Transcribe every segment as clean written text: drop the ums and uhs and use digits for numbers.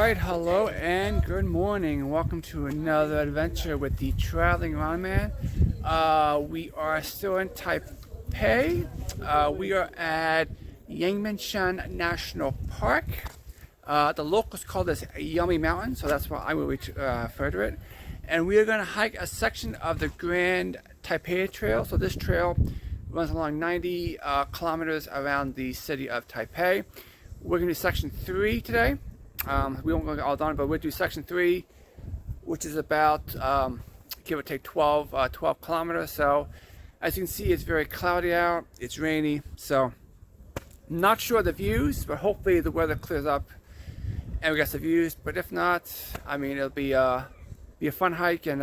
Alright, hello and good morning. Welcome to another adventure with the Traveling Around Man. We are still in Taipei. We are at Yangmingshan National Park. The locals call this Yummy Mountain, so that's why I will refer to it. And we are going to hike a section of the Grand Taipei Trail. So this trail runs along 90 kilometers around the city of Taipei. We're going to do section 3 today. We won't go all done, but we'll do section 3, which is about give or take 12 kilometers. So as you can see, it's very cloudy out, it's rainy, so not sure of the views, but hopefully the weather clears up and we get some views. But if not, I mean, it'll be a fun hike. And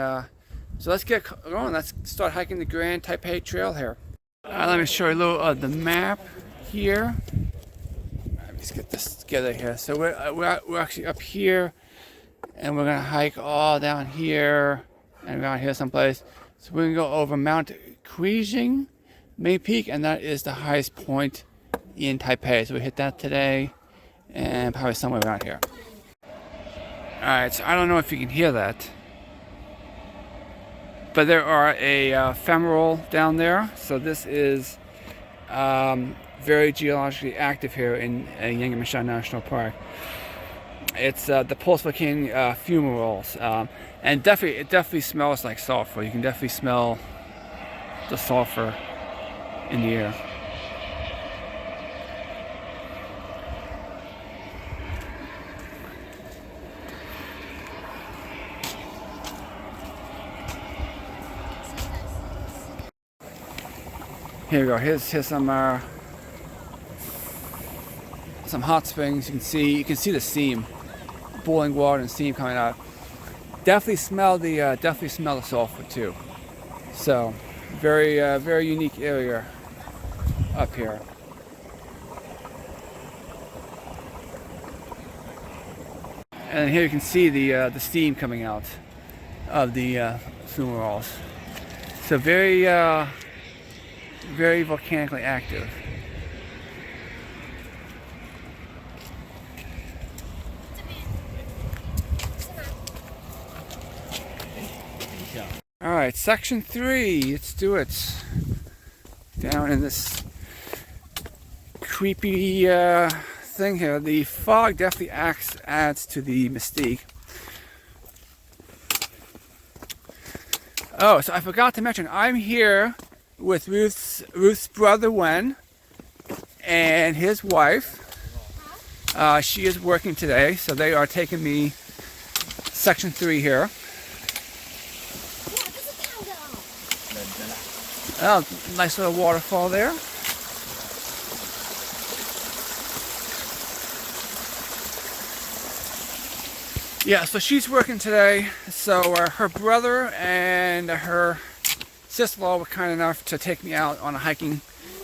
so let's get going. Let's start hiking the Grand Taipei Trail here. Let me show you a little of the map here. Let's get this together here. So we're actually up here, and we're gonna hike all down here and around here someplace. So we're gonna go over Mount Qixing main peak, and that is the highest point in Taipei. So we hit that today, and probably somewhere around here. All right. So I don't know if you can hear that, but there are a fumarole down there. So this is very geologically active here in Yangmingshan National Park. It's the pulse volcanic fumaroles, and it definitely smells like sulfur. You can definitely smell the sulfur in the air. Here we go. Here's some hot springs. You can see the steam, boiling water and steam coming out. Definitely smell the sulfur too. So very unique area up here. And here you can see the steam coming out of the fumaroles. So very volcanically active. All right, section 3. Let's do it. Down in this creepy thing here. The fog definitely adds to the mystique. Oh, so I forgot to mention, I'm here with Ruth's brother Wen and his wife. She is working today, so they are taking me section 3 here. Oh, nice little waterfall there. Yeah, so she's working today. So her brother and her sister-in-law were kind enough to take me out on a hiking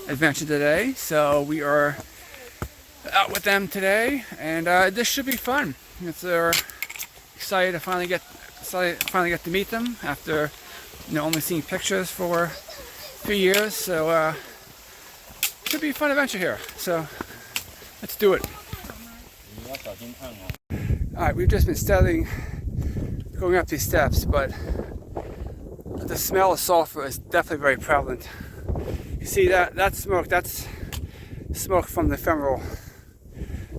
adventure today. So we are out with them today, and this should be fun. They're excited to finally get to meet them after only seeing pictures for 3 years. So should be a fun adventure here. So let's do it. All right, we've just been steadily going up these steps, but the smell of sulfur is definitely very prevalent. You see that smoke? That's smoke from the fumarole.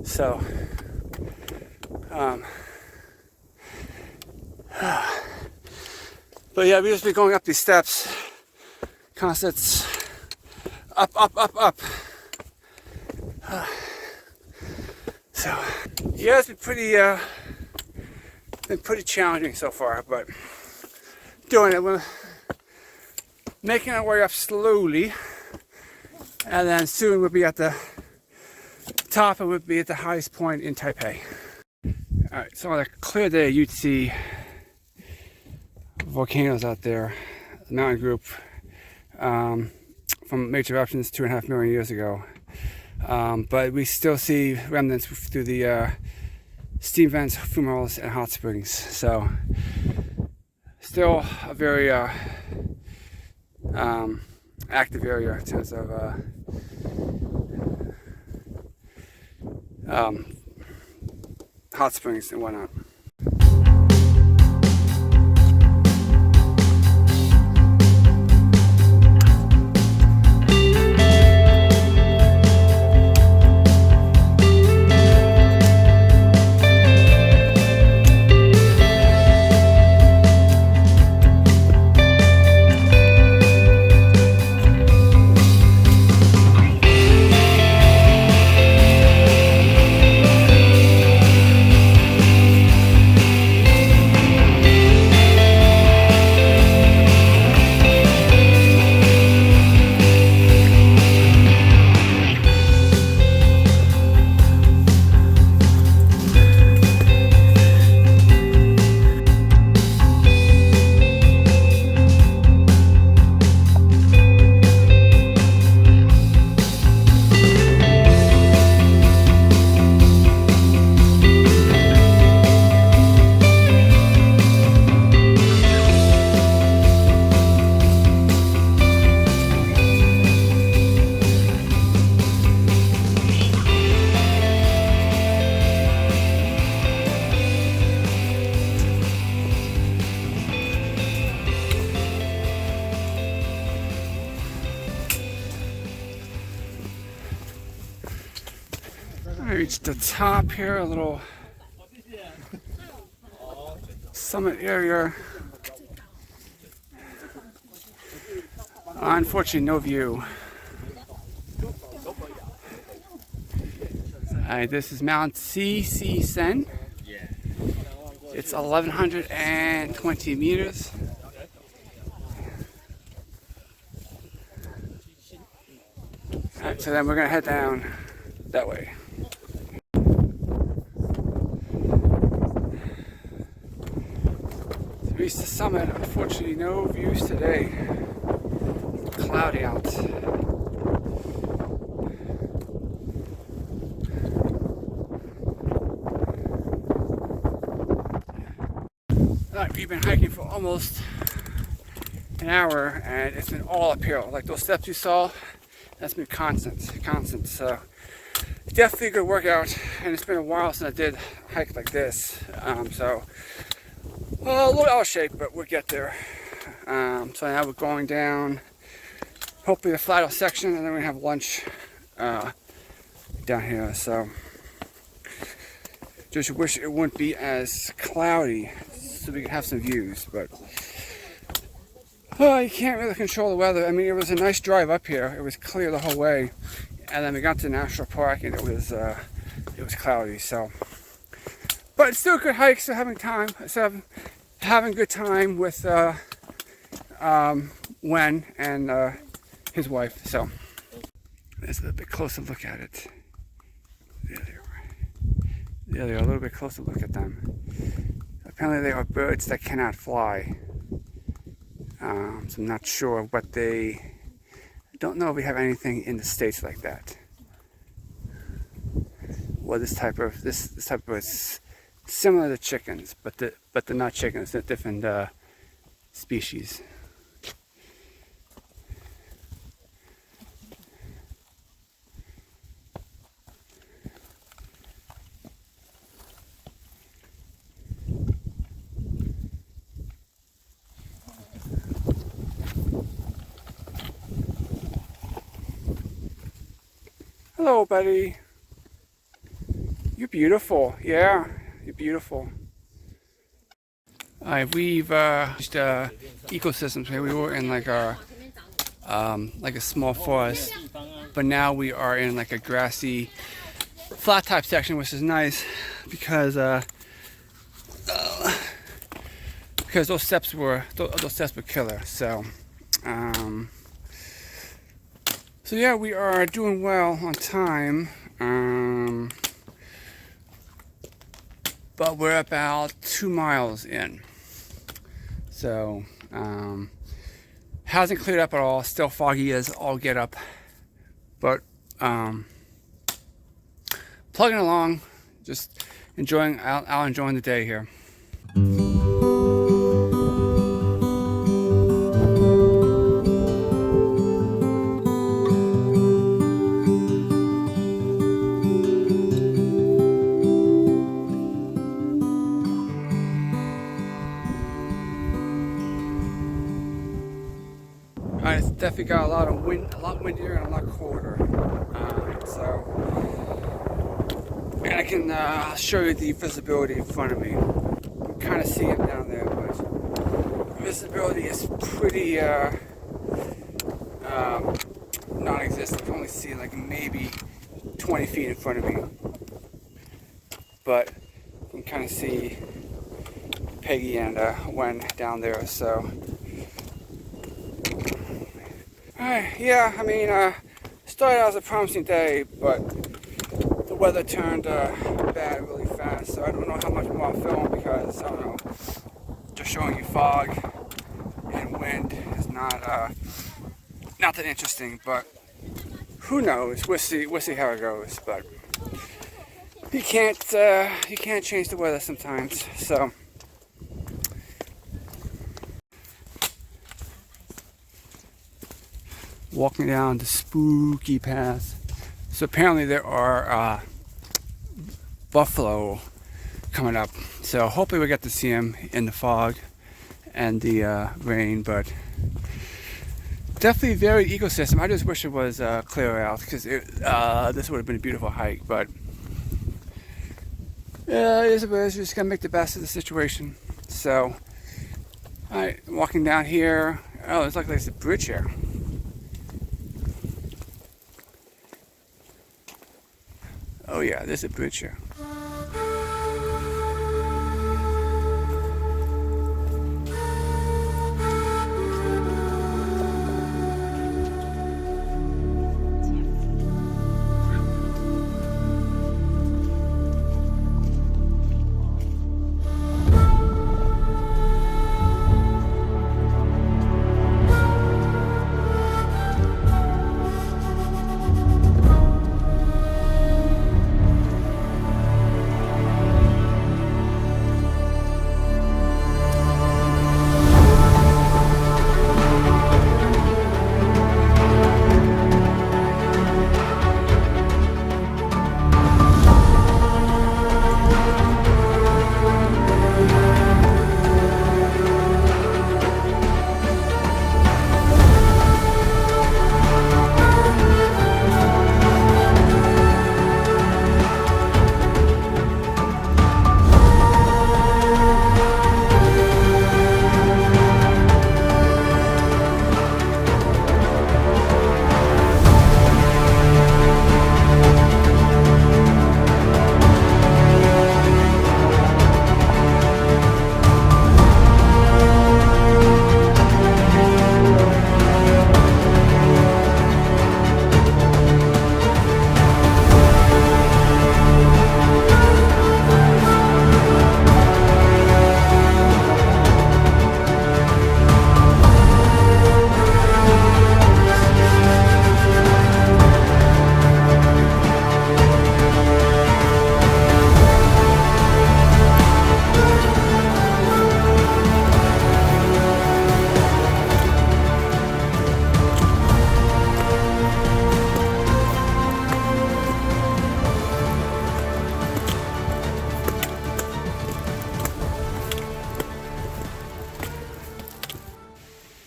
So, but yeah, we've just been going up these steps. Constants up. So yeah, it's been pretty challenging so far, but doing it. We're making our way up slowly, and then soon we'll be at the top, and we'll be at the highest point in Taipei. All right, so on a clear day, you'd see volcanoes out there, the mountain group from major eruptions 2.5 million years ago. But we still see remnants through the steam vents, fumaroles, and hot springs. So still a very active area in terms of hot springs and whatnot. I reached the top here, a little summit area. Unfortunately, no view. This is Mount Qixing. It's 1,120 meters. Alright, so then we're gonna head down that way. Reached the summit. Unfortunately, no views today. It's cloudy out. Alright, we've been hiking for almost an hour, and it's been all uphill. Like those steps you saw, that's been constant. So definitely a good workout, and it's been a while since I did hike like this. A little out of shape, but we'll get there. So now we're going down, hopefully the flatter section, and then we're gonna have lunch down here. So just wish it wouldn't be as cloudy so we can have some views, but you can't really control the weather. I mean, it was a nice drive up here. It was clear the whole way, and then we got to the national park and it was cloudy. So, but it's still a good hike. Still having time. So having a good time with Wen and his wife. So let's a little bit closer look at it. There they are. A little bit closer look at them. Apparently they are birds that cannot fly. So I'm not sure what I don't know if we have anything in the States like that. Well, this type of is similar to chickens, but they're not chickens. They're different species. Hello, buddy. You're beautiful. Yeah, you're beautiful. We've reached ecosystems here. We were in like a small forest, but now we are in like a grassy, flat type section, which is nice because those steps were killer. So. So yeah, we are doing well on time, but we're about 2 miles in. So hasn't cleared up at all. Still foggy as all get up, but plugging along, just enjoying the day here. It's definitely got a lot of wind, a lot windier and a lot colder. And I can show you the visibility in front of me. You can kind of see it down there, but visibility is pretty non-existent. You can only see like maybe 20 feet in front of me. But you can kind of see Peggy and Wen down there, so. Alright, yeah, I mean, started out as a promising day, but the weather turned bad really fast, so I don't know how much more I'll film because, I don't know, just showing you fog and wind is not that interesting, but who knows, we'll see how it goes, but you can't change the weather sometimes, so. Walking down the spooky path. So apparently there are buffalo coming up. So hopefully we get to see them in the fog and the rain, but definitely very ecosystem. I just wish it was clear out because this would have been a beautiful hike, but it is what it is. We're just gonna make the best of the situation. So, alright, walking down here. Oh, it's like there's a bridge here. Oh yeah, there's a bridge here.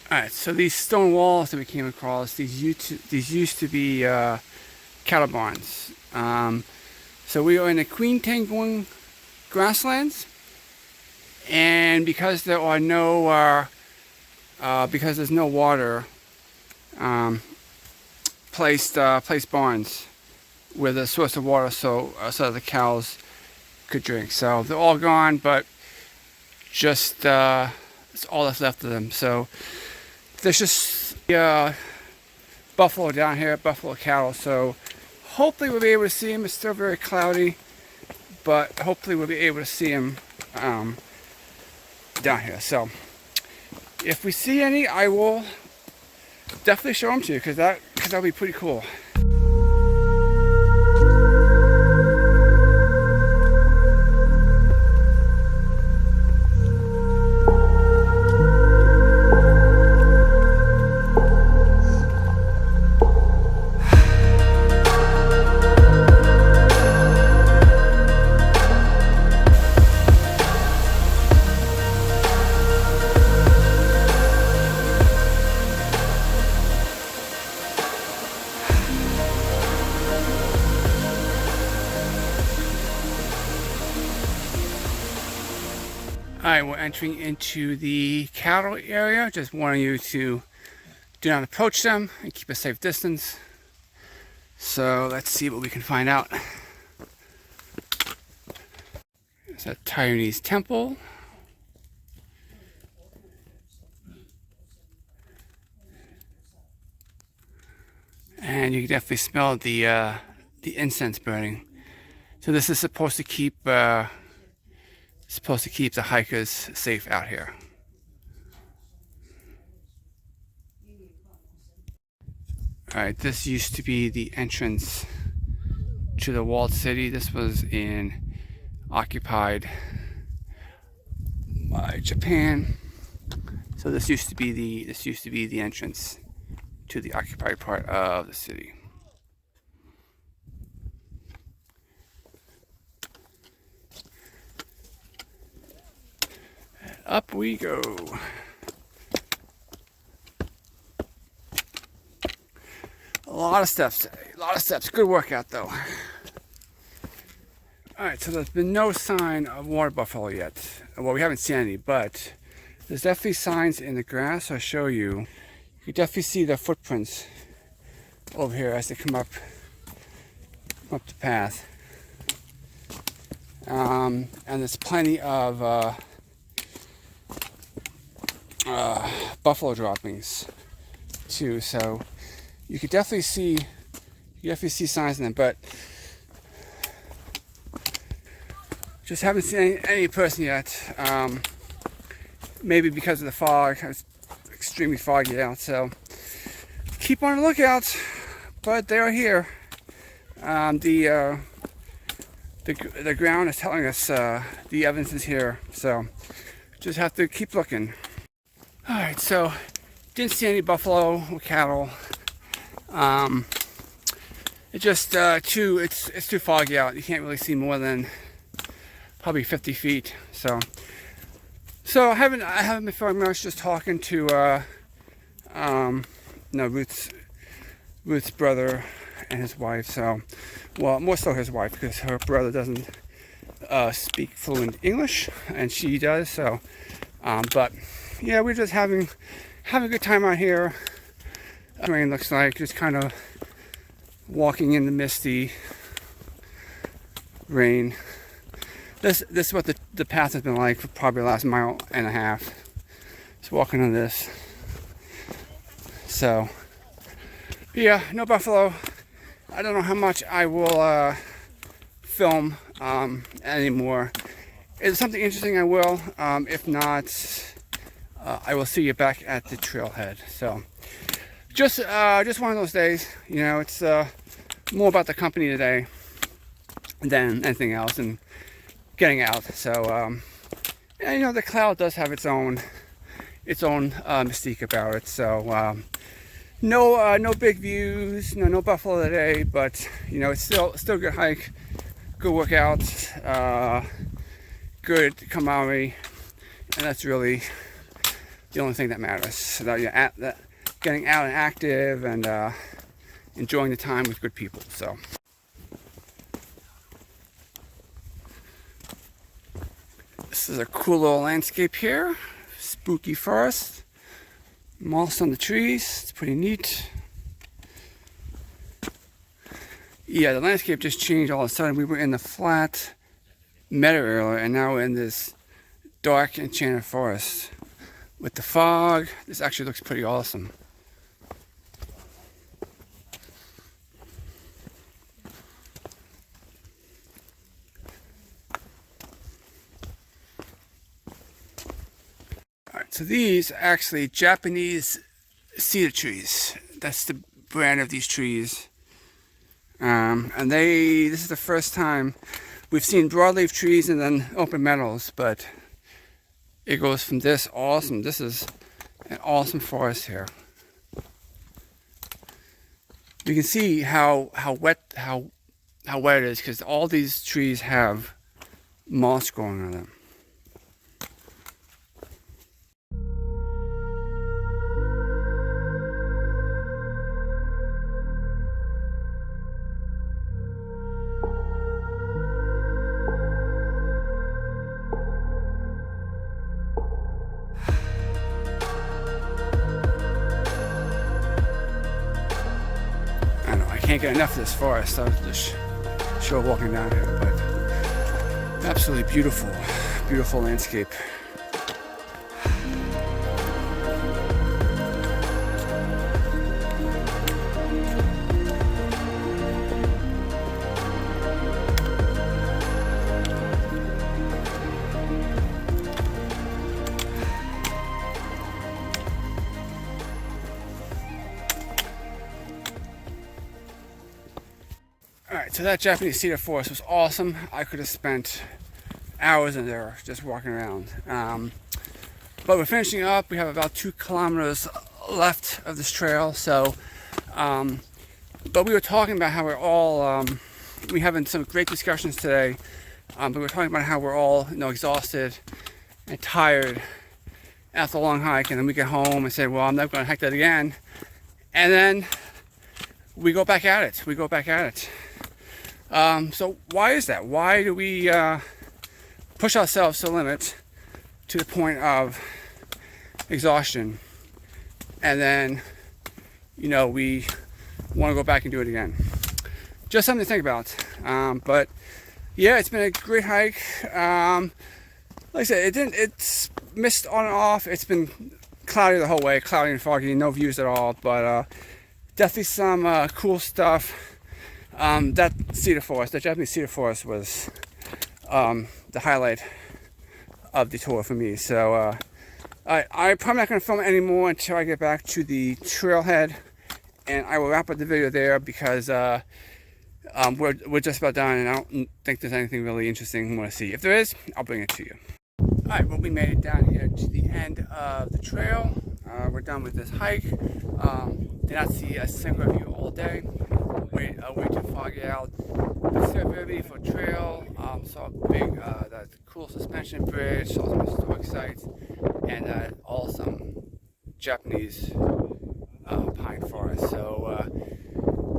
Alright, so these stone walls that we came across, these used to be cattle barns. So we are in the Qixing grasslands, and because there are no, because there's no water, placed barns with a source of water so the cows could drink. So they're all gone, but just it's all that's left of them. So there's just buffalo down here, buffalo cattle. So hopefully we'll be able to see them. It's still very cloudy, but hopefully we'll be able to see them down here. So if we see any, I will definitely show them to you because that'll be pretty cool. Alright, we're entering into the cattle area. Just warning you to do not approach them and keep a safe distance. So let's see what we can find out. There's a Taiwanese temple. And you can definitely smell the incense burning. So this is supposed to keep the hikers safe out here. All right, this used to be the entrance to the walled city. This was occupied by Japan. So this used to be the entrance to the occupied part of the city. And up we go. A lot of steps today. A lot of steps. Good workout though. Alright, so there's been no sign of water buffalo yet. Well, we haven't seen any, but there's definitely signs in the grass. I'll show you. You can definitely see the footprints over here as they come up the path. And there's plenty of buffalo droppings too. So you could definitely see signs in them, but just haven't seen any person yet. Maybe because of the fog. It's extremely foggy out, so keep on the lookout. But they are here. The ground is telling us the evidence is here, so just have to keep looking. All right, so didn't see any buffalo or cattle. It's just it's too foggy out. You can't really see more than probably 50 feet. So I haven't been filming much. Just talking to Ruth's brother and his wife. So, well, more so his wife, because her brother doesn't speak fluent English and she does. So, but yeah, we're just having a good time out here. Rain looks like, just kind of walking in the misty rain. This is what the path has been like for probably the last mile and a half. Just walking on this. So yeah, no buffalo. I don't know how much I will film anymore. If there's something interesting, I will. If not, I will see you back at the trailhead. So just one of those days. You know, it's more about the company today than anything else, and getting out. So yeah, you know, the cloud does have its own mystique about it. So no big views, no buffalo today, but you know, it's still a good hike, good workout, good camaraderie, and that's really the only thing that matters. So that you're getting out and active and enjoying the time with good people. So this is a cool little landscape here. Spooky forest. Moss on the trees. It's pretty neat. Yeah, the landscape just changed all of a sudden. We were in the flat meadow area, and now we're in this dark enchanted forest. With the fog, this actually looks pretty awesome. So these are actually Japanese cedar trees. That's the brand of these trees. And this is the first time we've seen broadleaf trees and then open meadows, but it goes from this awesome. This is an awesome forest here. You can see how wet it is, because all these trees have moss growing on them. can't get enough of this forest. So just sure walking down here, but absolutely beautiful, beautiful landscape. Alright, so that Japanese cedar forest was awesome. I could have spent hours in there just walking around. But we're finishing up. We have about 2 kilometers left of this trail. So, but we were talking about how we're all, we having some great discussions today. But we were talking about how we're all, exhausted and tired after a long hike. And then we get home and say, well, I'm never going to hike that again. And then we go back at it. So why is that? Why do we push ourselves to the limit to the point of exhaustion, and then we want to go back and do it again? Just something to think about. But yeah, it's been a great hike. Like I said, it's missed on and off. It's been cloudy the whole way, cloudy and foggy, no views at all, but definitely some cool stuff. That cedar forest, the Japanese cedar forest, was the highlight of the tour for me. So I'm probably not going to film it anymore until I get back to the trailhead, and I will wrap up the video there because we're just about done, and I don't think there's anything really interesting you want to see. If there is, I'll bring it to you. Alright, well, we made it down here to the end of the trail. We're done with this hike. Did not see a single view all day. Way too foggy out. But still a very beautiful trail. Saw a big, that cool suspension bridge, saw some historic sites, and awesome Japanese pine forest. So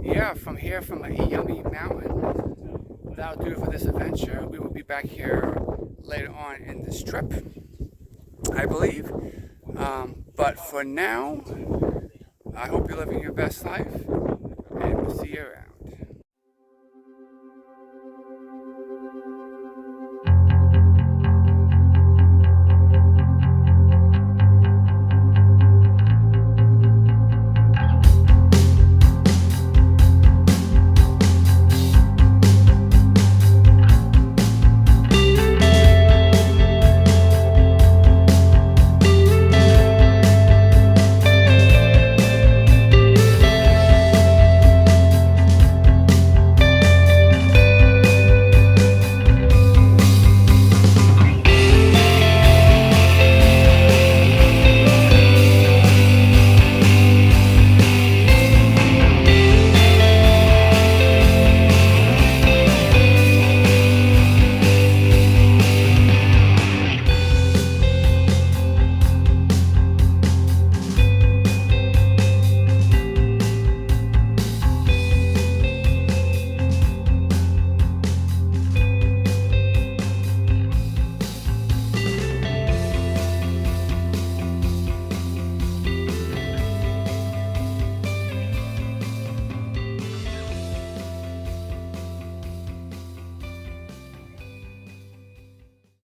yeah, from here, from Yangmingshan Mountain, that'll do it for this adventure. We will be back here later on in this trip, I believe. But for now, I hope you're living your best life, and we'll see you around.